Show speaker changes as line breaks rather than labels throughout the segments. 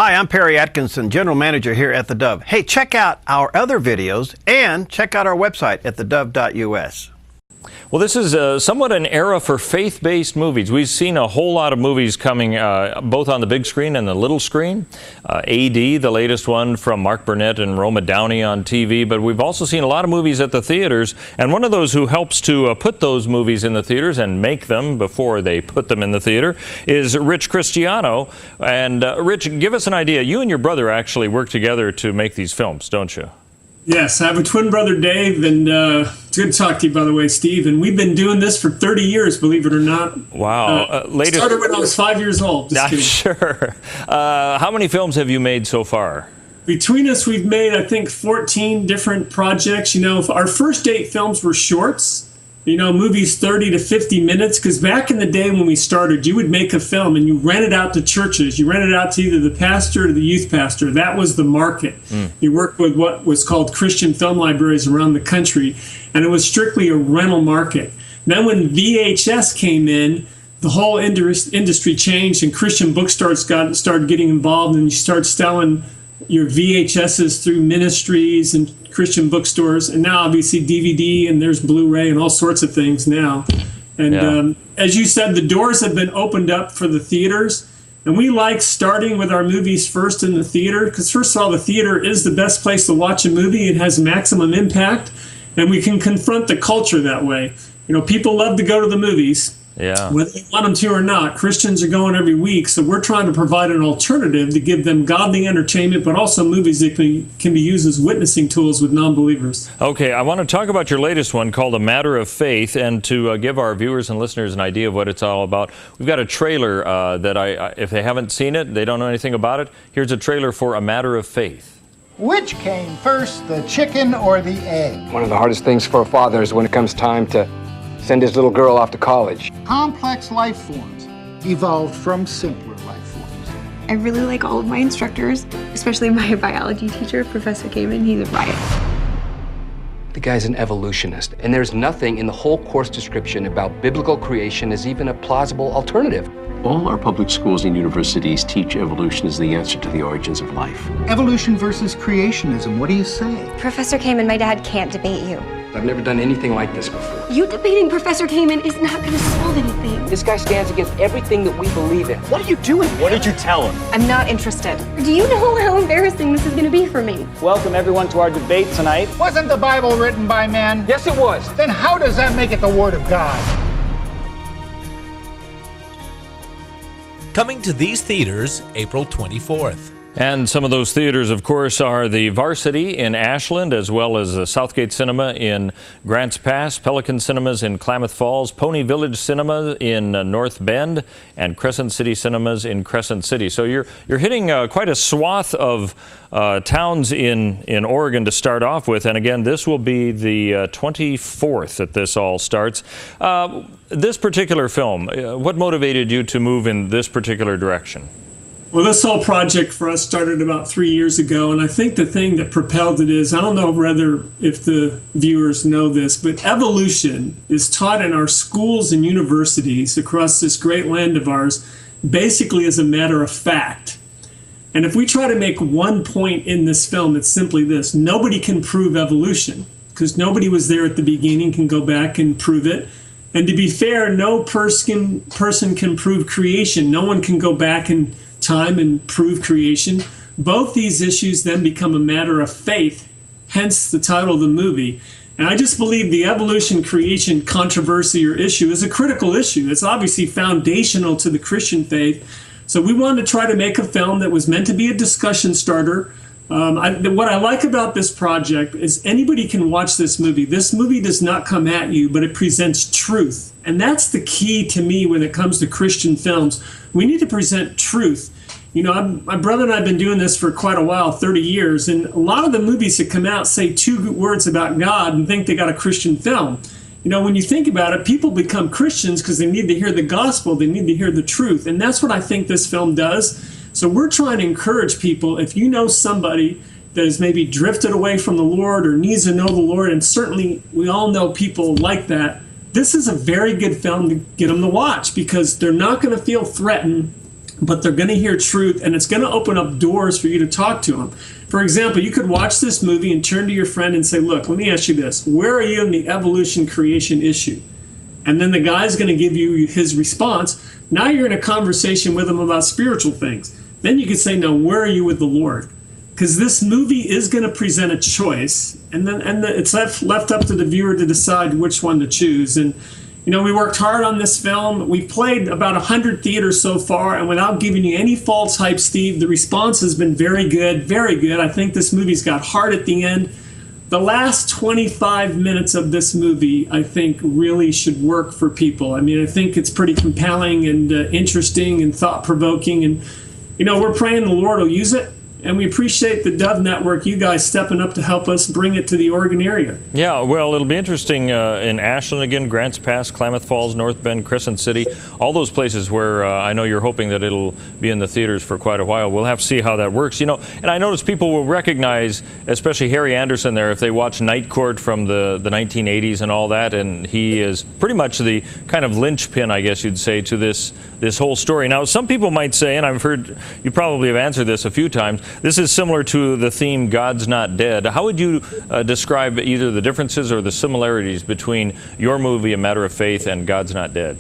Hi, I'm Perry Atkinson, General Manager here at theDove. Hey, check out our other videos and check out our website at thedove.us.
Well, this is somewhat an era for faith-based movies. We've seen a whole lot of movies coming both on the big screen and the little screen. A.D., the latest one from Mark Burnett and Roma Downey on TV, but we've also seen a lot of movies at the theaters, and one of those who helps to put those movies in the theaters and make them before they put them in the theater is Rich Christiano. And Rich, give us an idea. You and your brother actually work together to make these films, don't you?
Yes, I have a twin brother, Dave, and it's good to talk to you, by the way, Steve. And we've been doing this for 30 years, believe it or not.
Wow.
Started when I was 5 years old.
I'm sure. How many films have you made so far?
Between us, we've made, I think, 14 different projects. You know, our first 8 films were shorts. You know, movies 30 to 50 minutes, because back in the day when we started, you would make a film and you rent it out to churches. You rent it out to either the pastor or the youth pastor. That was the market. You worked with what was called Christian film libraries around the country, and it was strictly a rental market. Then when VHS came in, the whole industry changed, and Christian bookstores started getting involved, and you start selling your VHSs through ministries and Christian bookstores, and now obviously DVD, and there's Blu-ray and all sorts of things now. And as you said, the doors have been opened up for the theaters, and we like starting with our movies first in the theater, because first of all, the theater is the best place to watch a movie. It has maximum impact, and we can confront the culture that way. You know, people love to go to the movies.
Yeah.
Whether they want them to or not, Christians are going every week, so we're trying to provide an alternative to give them godly entertainment, but also movies that can be used as witnessing tools with non-believers.
Okay, I want to talk about your latest one called A Matter of Faith, and to give our viewers and listeners an idea of what it's all about, we've got a trailer that if they haven't seen it, they don't know anything about it, here's a trailer for A Matter of Faith.
Which came first, the chicken or the egg?
One of the hardest things for a father is when it comes time to send his little girl off to college.
Complex life forms evolved from simpler life forms.
I really like all of my instructors, especially my biology teacher, Professor Kamen. He's a riot.
The guy's an evolutionist, and there's nothing in the whole course description about biblical creation as even a plausible alternative.
All our public schools and universities teach evolution as the answer to the origins of life.
Evolution versus creationism, what do you say?
Professor Kamen, my dad can't debate you.
I've never done anything like this before.
You debating Professor Kamen is not going to solve anything.
This guy stands against everything that we believe in. What are you doing?
What did you tell him?
I'm not interested. Do you know how embarrassing this is going to be for me?
Welcome everyone to our debate tonight.
Wasn't the Bible written by men?
Yes, it was.
Then how does that make it the Word of God?
Coming to these theaters April 24th.
And some of those theaters, of course, are the Varsity in Ashland, as well as the Southgate Cinema in Grants Pass, Pelican Cinemas in Klamath Falls, Pony Village Cinema in North Bend, and Crescent City Cinemas in Crescent City. So you're hitting quite a swath of towns in Oregon to start off with. And again, this will be the 24th that this all starts. This particular film, what motivated you to move in this particular direction?
Well, this whole project for us started about 3 years ago, and I think the thing that propelled it is, I don't know if the viewers know this, but evolution is taught in our schools and universities across this great land of ours, basically as a matter of fact. And if we try to make one point in this film, it's simply this: nobody can prove evolution, because nobody was there at the beginning, can go back and prove it. And to be fair, no person can prove creation. No one can go back in time and prove creation. Both these issues then become a matter of faith, hence the title of the movie. And I just believe the evolution creation controversy or issue is a critical issue. It's obviously foundational to the Christian faith. So we wanted to try to make a film that was meant to be a discussion starter. What I like about this project is anybody can watch this movie. This movie does not come at you, but it presents truth. And that's the key to me when it comes to Christian films. We need to present truth. You know, my brother and I have been doing this for quite a while, 30 years, and a lot of the movies that come out say 2 words about God and think they got a Christian film. You know, when you think about it, people become Christians because they need to hear the gospel, they need to hear the truth, and that's what I think this film does. So we're trying to encourage people, if you know somebody that has maybe drifted away from the Lord or needs to know the Lord, and certainly we all know people like that, this is a very good film to get them to watch, because they're not going to feel threatened but they're going to hear truth, and it's going to open up doors for you to talk to them. For example, you could watch this movie and turn to your friend and say, look, let me ask you this. Where are you in the evolution creation issue? And then the guy's going to give you his response. Now you're in a conversation with him about spiritual things. Then you could say, no, where are you with the Lord? Because this movie is going to present a choice, and it's left up to the viewer to decide which one to choose. And you know, we worked hard on this film. We've played about 100 theaters so far, and without giving you any false hype, Steve, the response has been very good, very good. I think this movie's got heart at the end. The last 25 minutes of this movie, I think, really should work for people. I mean, I think it's pretty compelling and interesting and thought-provoking, and you know, we're praying the Lord will use it. And we appreciate the Dove Network, you guys stepping up to help us bring it to the Oregon area.
Yeah, well, it'll be interesting in Ashland again, Grants Pass, Klamath Falls, North Bend, Crescent City, all those places where I know you're hoping that it'll be in the theaters for quite a while. We'll have to see how that works. You know, and I notice people will recognize, especially Harry Anderson there, if they watch Night Court from the 1980s and all that, and he is pretty much the kind of linchpin, I guess you'd say, to this whole story. Now, some people might say, and I've heard you probably have answered this a few times, this is similar to the theme God's Not Dead. How would you describe either the differences or the similarities between your movie, A Matter of Faith, and God's Not Dead?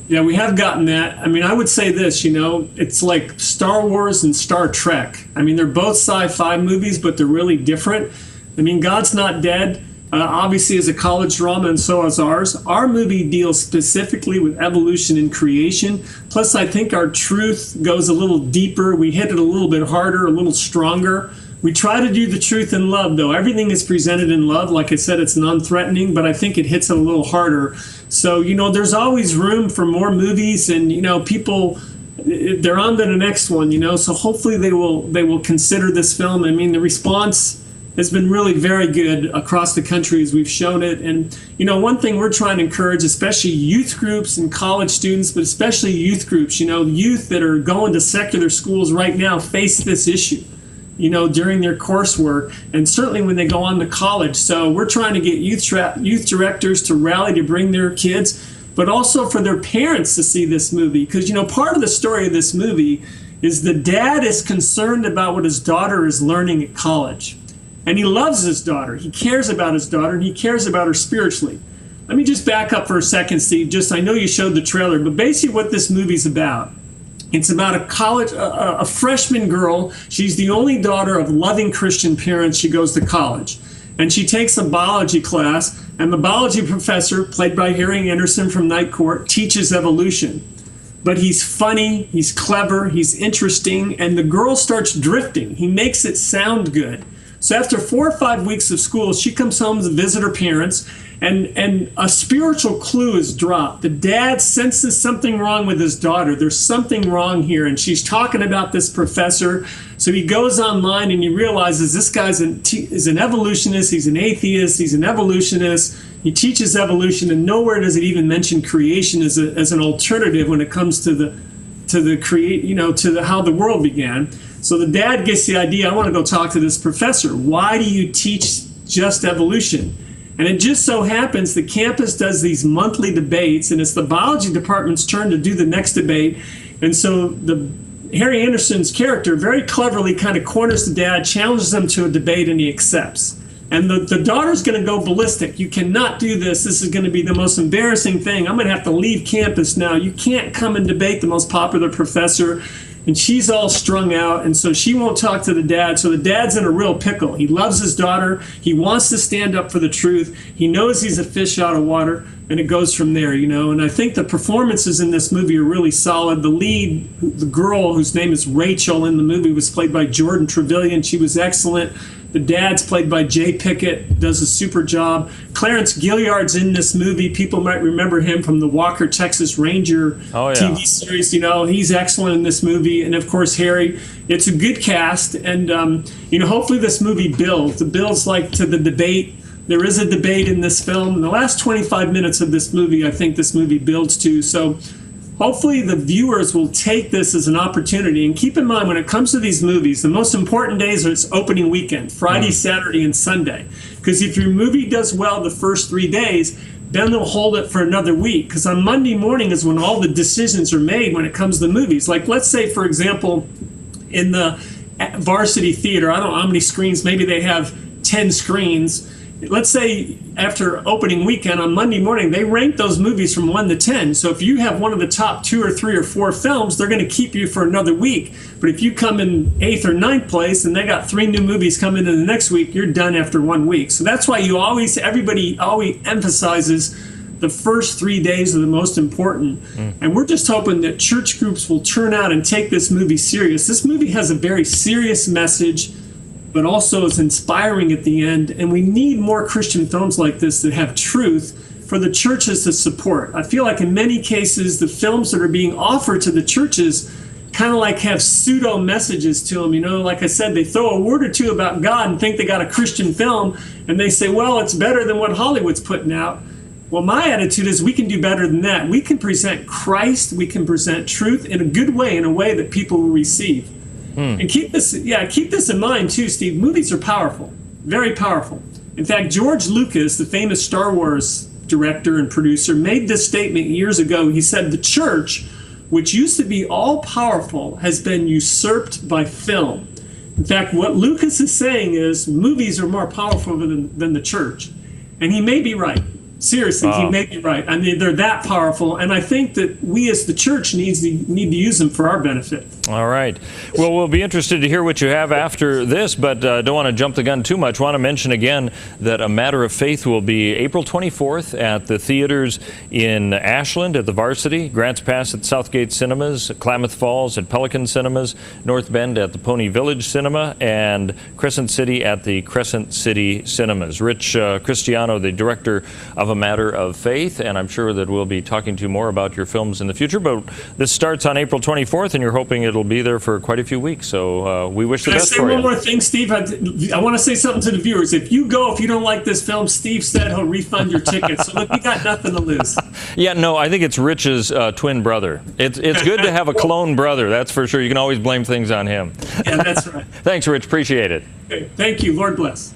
Yeah, we have gotten that. I mean, I would say this, you know, it's like Star Wars and Star Trek. I mean, they're both sci-fi movies, but they're really different. I mean, God's Not Dead obviously is a college drama, and so is ours. Our movie deals specifically with evolution and creation. Plus, I think our truth goes a little deeper. We hit it a little bit harder, a little stronger. We try to do the truth in love, though. Everything is presented in love. Like I said, it's non-threatening, but I think it hits it a little harder. So, you know, there's always room for more movies, and, you know, people, they're on to the next one, you know. So hopefully they will consider this film. I mean, the response has been really very good across the country as we've shown it. And, you know, one thing we're trying to encourage, especially youth groups and college students, but especially youth groups, you know, youth that are going to secular schools right now face this issue, you know, during their coursework, and certainly when they go on to college. So we're trying to get youth directors to rally to bring their kids, but also for their parents to see this movie. Because, you know, part of the story of this movie is the dad is concerned about what his daughter is learning at college. And he loves his daughter. He cares about his daughter, and he cares about her spiritually. Let me just back up for a second, Steve. I know you showed the trailer, but basically what this movie's about, it's about a freshman girl. She's the only daughter of loving Christian parents. She goes to college, and she takes a biology class, and the biology professor, played by Harry Anderson from Night Court, teaches evolution. But he's funny, he's clever, he's interesting, and the girl starts drifting. He makes it sound good. So after 4 or 5 weeks of school, she comes home to visit her parents, and a spiritual clue is dropped. The dad senses something wrong with his daughter. There's something wrong here, and she's talking about this professor. So he goes online and he realizes this guy's is an evolutionist, he's an atheist, he's an evolutionist. He teaches evolution, and nowhere does it even mention creation as an alternative when it comes to how the world began. So the dad gets the idea, I want to go talk to this professor. Why do you teach just evolution? And it just so happens the campus does these monthly debates, and it's the biology department's turn to do the next debate. And so Harry Anderson's character very cleverly kind of corners the dad, challenges him to a debate, and he accepts. And the daughter's going to go ballistic. You cannot do this. This is going to be the most embarrassing thing. I'm going to have to leave campus now. You can't come and debate the most popular professor. And she's all strung out, and so she won't talk to the dad. So the dad's in a real pickle. He loves his daughter. He wants to stand up for the truth. He knows he's a fish out of water, and it goes from there, you know. And I think the performances in this movie are really solid. The lead, the girl whose name is Rachel in the movie, was played by Jordan Trevelyan. She was excellent. The dad's played by Jay Pickett, does a super job. Clarence Gilliard's in this movie. People might remember him from the Walker, Texas Ranger TV series. You know, he's excellent in this movie. And of course, Harry. It's a good cast. And, you know, hopefully this movie builds. It builds like to the debate. There is a debate in this film. In the last 25 minutes of this movie, I think this movie builds to. So hopefully the viewers will take this as an opportunity. And keep in mind, when it comes to these movies, the most important days are its opening weekend, Friday, Saturday, and Sunday. Because if your movie does well the first 3 days, then they'll hold it for another week, because on Monday morning is when all the decisions are made when it comes to movies. Like, let's say, for example, in the Varsity Theater, I don't know how many screens, maybe they have 10 screens. Let's say after opening weekend on Monday morning, they rank those movies from 1 to 10. So if you have one of the top 2 or 3 or 4 films, they're going to keep you for another week. But if you come in 8th or 9th place and they got 3 new movies coming in the next week, you're done after 1 week. So that's why everybody always emphasizes the first 3 days are the most important. And we're just hoping that church groups will turn out and take this movie serious. This movie has a very serious message, but also is inspiring at the end. And we need more Christian films like this that have truth for the churches to support. I feel like in many cases, the films that are being offered to the churches kind of like have pseudo messages to them. You know, like I said, they throw a word or two about God and think they got a Christian film, and they say, well, it's better than what Hollywood's putting out. Well, my attitude is we can do better than that. We can present Christ, we can present truth in a good way, in a way that people will receive. And keep this in mind too, Steve. Movies are powerful, very powerful. In fact, George Lucas, the famous Star Wars director and producer, made this statement years ago. He said, the church, which used to be all powerful, has been usurped by film. In fact, what Lucas is saying is movies are more powerful than the church. And he may be right. Seriously, he may be right. I mean, they're that powerful, and I think that we as the church need to use them for our benefit.
All right. Well, we'll be interested to hear what you have after this, but don't want to jump the gun too much. Want to mention again that A Matter of Faith will be April 24th at the theaters in Ashland at the Varsity, Grants Pass at Southgate Cinemas, Klamath Falls at Pelican Cinemas, North Bend at the Pony Village Cinema, and Crescent City at the Crescent City Cinemas. Rich Christiano, the director of A Matter of Faith, and I'm sure that we'll be talking to you more about your films in the future, but this starts on April 24th, and you're hoping it'll be there for quite a few weeks, so we wish the best for you.
Can I say one more thing, Steve? I want to say something to the viewers. If you don't like this film, Steve said he'll refund your ticket, so look, you got nothing to lose.
Yeah, no, I think it's Rich's twin brother. It's good to have a clone brother, that's for sure. You can always blame things on him.
Yeah, that's right.
Thanks, Rich. Appreciate it.
Okay, thank you. Lord bless.